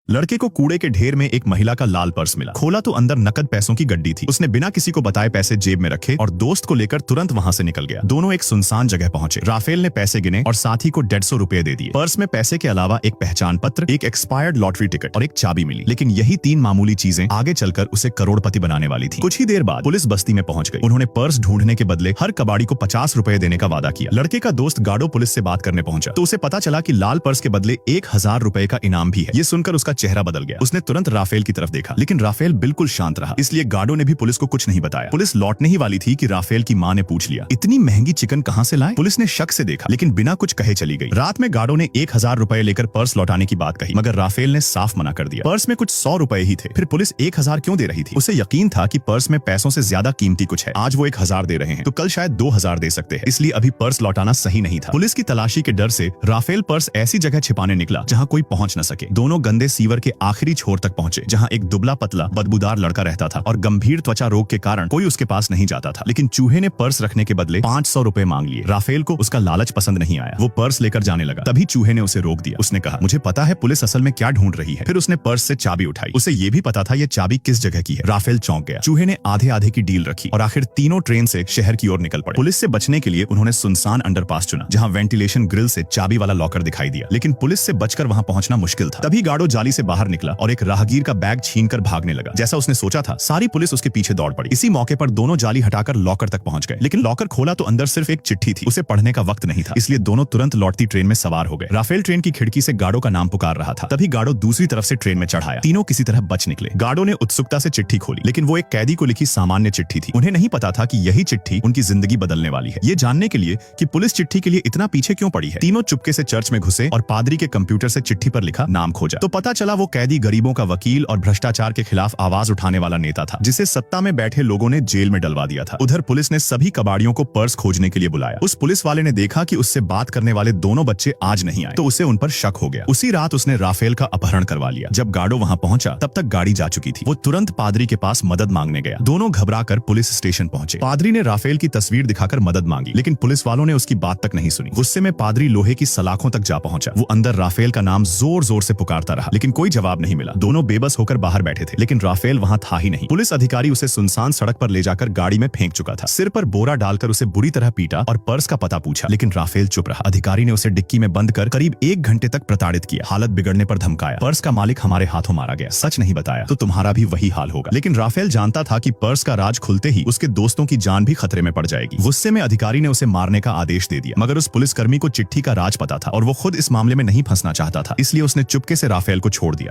लड़के को कूड़े के ढेर में एक महिला का लाल पर्स मिला। खोला तो अंदर नकद पैसों की गड्डी थी। उसने बिना किसी को बताए पैसे जेब में रखे और दोस्त को लेकर तुरंत वहां से निकल गया। दोनों एक सुनसान जगह पहुंचे। राफेल ने पैसे गिने और साथी को 150 रुपए दे दिए। पर्स में पैसे के अलावा एक पहचान पत्र, एक एक्सपायर्ड लॉटरी टिकट और एक चाबी मिली। लेकिन यही 3 मामूली चीजें आगे चलकर उसे करोड़पति बनाने वाली थी। कुछ ही देर बाद पुलिस बस्ती में पहुंच गई। उन्होंने पर्स ढूंढने के बदले हर कबाड़ी को 50 रुपए देने का वादा किया। लड़के का दोस्त गार्डो पुलिस से बात करने पहुंचा तो उसे पता चला कि लाल पर्स के बदले 1000 रुपए का इनाम भी है। ये सुनकर उसका चेहरा बदल गया। उसने तुरंत राफेल की तरफ देखा, लेकिन राफेल बिल्कुल शांत रहा। इसलिए गार्डो ने भी पुलिस को कुछ नहीं बताया। पुलिस लौटने ही वाली थी कि राफेल की मां ने पूछ लिया, इतनी महंगी चिकन कहां से लाए? पुलिस ने शक से देखा, लेकिन बिना कुछ कहे चली गई। रात में गार्डो ने 1000 रुपए लेकर पर्स लौटाने की बात कही, मगर राफेल ने साफ मना कर दिया। पर्स में कुछ 100 रुपए ही थे। फिर पुलिस 1000 क्यों दे रही थी? उसे यकीन था कि पर्स में पैसों से ज्यादा कीमती कुछ है। आज वो 1000 दे रहे हैं तो कल शायद 2000 दे सकते हैं। इसलिए अभी पर्स लौटाना सही नहीं था। पुलिस की तलाशी के डर से राफेल पर्स ऐसी जगह छिपाने निकला जहां कोई पहुंच न सके। दोनों गंदे सीवर के आखिरी छोर तक पहुंचे, जहां एक दुबला पतला बदबूदार लड़का रहता था और गंभीर त्वचा रोग के कारण कोई उसके पास नहीं जाता था। लेकिन चूहे ने पर्स रखने के बदले 500 रुपए मांग लिए। राफेल को उसका लालच पसंद नहीं आया। वो पर्स लेकर जाने लगा। तभी चूहे ने उसे रोक दिया। उसने कहा, मुझे पता है पुलिस असल में क्या ढूंढ रही है। फिर उसने पर्स से चाबी उठाई। उसे ये भी पता था ये चाबी किस जगह की है। राफेल चौंक गया। चूहे ने आधे आधे की डील रखी और आखिर तीनों ट्रेन से शहर की ओर निकल पड़े। पुलिस से बचने के लिए उन्होंने सुनसान अंडरपास चुना, जहां वेंटिलेशन ग्रिल से चाबी वाला लॉकर दिखाई दिया। लेकिन पुलिस से बचकर वहां पहुंचना मुश्किल था। तभी गार्डो जाली से बाहर निकला और एक राहगीर का बैग छीनकर भागने लगा। जैसा उसने सोचा था, सारी पुलिस उसके पीछे दौड़ पड़ी। इसी मौके पर दोनों जाली हटाकर लॉकर तक पहुंच गए। लेकिन लॉकर खोला तो अंदर सिर्फ एक चिट्ठी थी। उसे पढ़ने का वक्त नहीं था, इसलिए दोनों तुरंत लौटती ट्रेन में सवार हो गए। राफेल ट्रेन की खिड़की से गार्डो का नाम पुकार रहा था। तभी गार्डो दूसरी तरफ से ट्रेन में चढ़ाया। तीनों किसी तरह बच निकले। गार्डो ने उत्सुकता से चिट्ठी खोली, लेकिन वो एक कैदी को लिखी सामान्य चिट्ठी थी। उन्हें नहीं पता था कि यही चिट्ठी उनकी जिंदगी बदलने वाली है। ये जानने के लिए कि पुलिस चिट्ठी के लिए इतना पीछे क्यों पड़ी है, तीनों चुपके से चर्च में घुसे और पादरी के कंप्यूटर से चिट्ठी पर लिखा नाम खोजा। तो पता चला वो कैदी गरीबों का वकील और भ्रष्टाचार के खिलाफ आवाज उठाने वाला नेता था, जिसे सत्ता में बैठे लोगों ने जेल में डलवा दिया था। उधर पुलिस ने सभी कबाड़ियों को पर्स खोजने के लिए बुलाया। उस पुलिस वाले ने देखा कि उससे बात करने वाले दोनों बच्चे आज नहीं आए, तो उसे उन पर शक हो गया। उसी रात उसने राफेल का अपहरण करवा लिया। जब गार्डो वहां पहुंचा तब तक गाड़ी जा चुकी थी। वो तुरंत पादरी के पास मदद मांगने गया। दोनों घबराकर पुलिस स्टेशन पहुंचे। पादरी ने राफेल की तस्वीर दिखाकर मदद मांगी, लेकिन पुलिस वालों ने उसकी बात तक नहीं सुनी। गुस्से में पादरी लोहे की सलाखों तक जा पहुंचा। वो अंदर राफेल का नाम जोर जोर से पुकारता रहा, लेकिन कोई जवाब नहीं मिला। दोनों बेबस होकर बाहर बैठे थे, लेकिन राफेल वहां था ही नहीं। पुलिस अधिकारी उसे सुनसान सड़क पर ले जाकर गाड़ी में फेंक चुका था। सिर पर बोरा डालकर उसे बुरी तरह पीटा और पर्स का पता पूछा, लेकिन राफेल चुप रहा। अधिकारी ने उसे डिक्की में बंद कर करीब 1 घंटे तक प्रताड़ित किया। हालत बिगड़ने पर धमकाया, पर्स का मालिक हमारे हाथों मारा गया, सच नहीं बताया तो तुम्हारा भी वही हाल होगा। लेकिन राफेल जानता था कि पर्स का राज खुलते ही उसके दोस्तों की जान भी खतरे में पड़ जाएगी। गुस्से में अधिकारी ने उसे मारने का आदेश दे दिया, मगर उस पुलिसकर्मी को चिट्ठी का राज पता था और वो खुद इस मामले में नहीं फंसना चाहता था, इसलिए उसने चुपके से राफेल को छोड़ दिया।